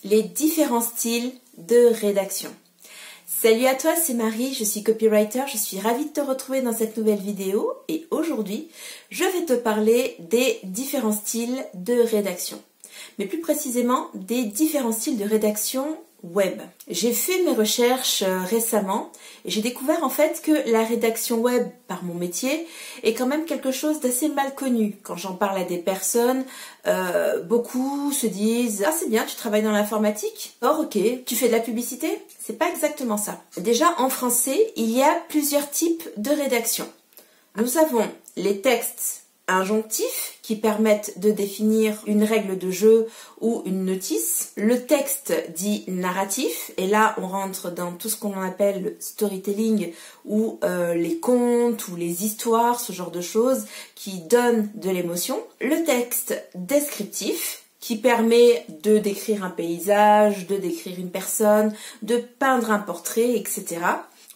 les différents styles de rédaction. Salut à toi, c'est Marie, je suis copywriter, je suis ravie de te retrouver dans cette nouvelle vidéo et aujourd'hui, je vais te parler des différents styles de rédaction. Mais plus précisément, des différents styles de rédaction web. J'ai fait mes recherches récemment et j'ai découvert en fait que la rédaction web par mon métier est quand même quelque chose d'assez mal connu. Quand j'en parle à des personnes, beaucoup se disent « Ah c'est bien, tu travailles dans l'informatique ? Oh ok, tu fais de la publicité ?» C'est pas exactement ça. Déjà en français, il y a plusieurs types de rédaction. Nous avons les textes injonctifs qui permettent de définir une règle de jeu ou une notice. Le texte dit narratif, et là on rentre dans tout ce qu'on appelle le storytelling ou les contes ou les histoires, ce genre de choses qui donnent de l'émotion. Le texte descriptif qui permet de décrire un paysage, de décrire une personne, de peindre un portrait, etc.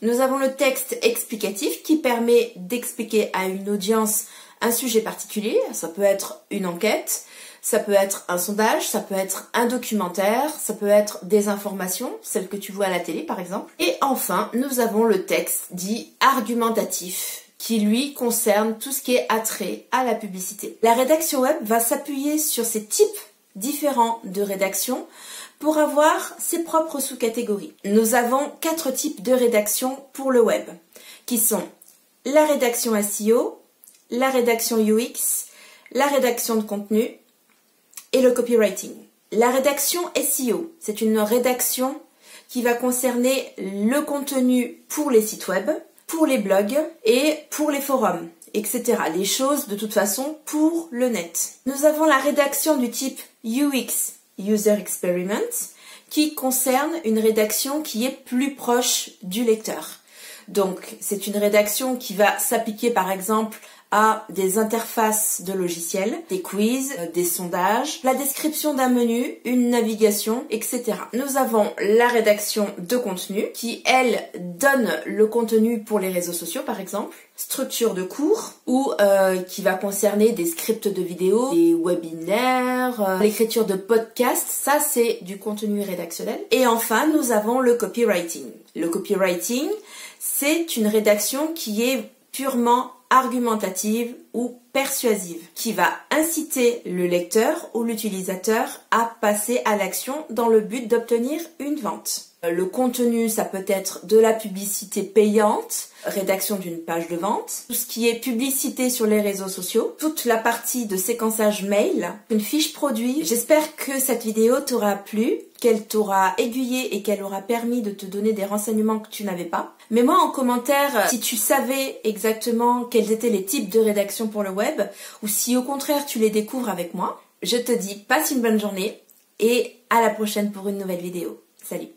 Nous avons le texte explicatif qui permet d'expliquer à une audience un sujet particulier, ça peut être une enquête, ça peut être un sondage, ça peut être un documentaire, ça peut être des informations, celles que tu vois à la télé par exemple. Et enfin, nous avons le texte dit argumentatif, qui lui concerne tout ce qui est attrait à la publicité. La rédaction web va s'appuyer sur ces types différents de rédaction pour avoir ses propres sous-catégories. Nous avons 4 types de rédaction pour le web, qui sont la rédaction SEO, la rédaction UX, la rédaction de contenu et le copywriting. La rédaction SEO, c'est une rédaction qui va concerner le contenu pour les sites web, pour les blogs et pour les forums, etc. Les choses de toute façon pour le net. Nous avons la rédaction du type UX, User Experiment, qui concerne une rédaction qui est plus proche du lecteur. Donc c'est une rédaction qui va s'appliquer par exemple à des interfaces de logiciels, des quiz, des sondages, la description d'un menu, une navigation, etc. Nous avons la rédaction de contenu qui, elle, donne le contenu pour les réseaux sociaux, par exemple, structure de cours, ou qui va concerner des scripts de vidéos, des webinaires, l'écriture de podcasts, ça c'est du contenu rédactionnel. Et enfin, nous avons le copywriting. Le copywriting, c'est une rédaction qui est purement argumentative ou persuasive, qui va inciter le lecteur ou l'utilisateur à passer à l'action dans le but d'obtenir une vente. Le contenu, ça peut être de la publicité payante, rédaction d'une page de vente, tout ce qui est publicité sur les réseaux sociaux, toute la partie de séquençage mail, une fiche produit. J'espère que cette vidéo t'aura plu, qu'elle t'aura aiguillé et qu'elle aura permis de te donner des renseignements que tu n'avais pas. Mets-moi en commentaire si tu savais exactement quels étaient les types de rédaction pour le web ou si au contraire tu les découvres avec moi. Je te dis passe une bonne journée et à la prochaine pour une nouvelle vidéo. Salut!